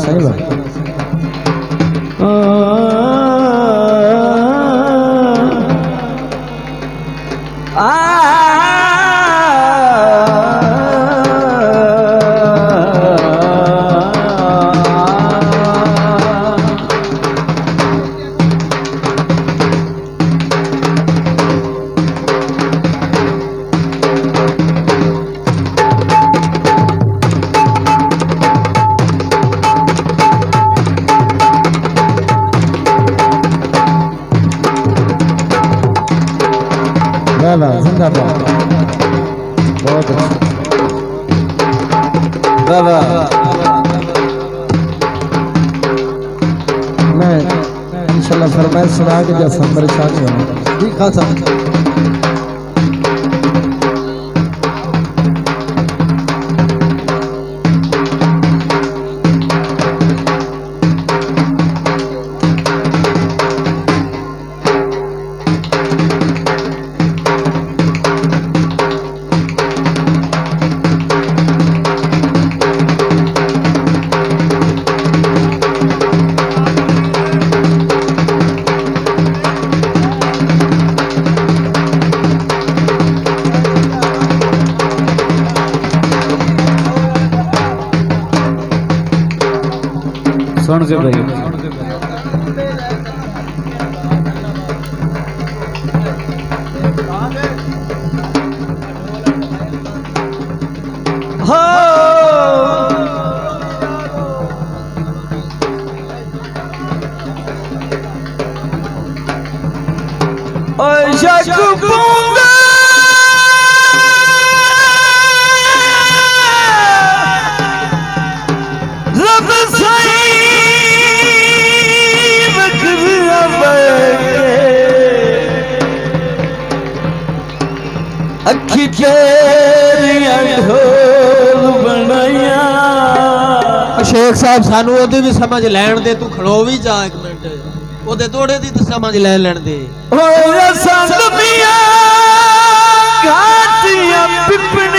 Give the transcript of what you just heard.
सही बात जिंदाबाद बहुत अच्छा बाबा मैं इंशाल्लाह फरमाइश सुना के जब फरमाइश शादी होना ठीक खासा सुन के भाई हो अखी शेख साहब सानू ओदी भी समझ लैन दे तू खड़ो भी जा एक मिनट ओदे तोड़े दी तो समझ लैन दे घाटियां पिपण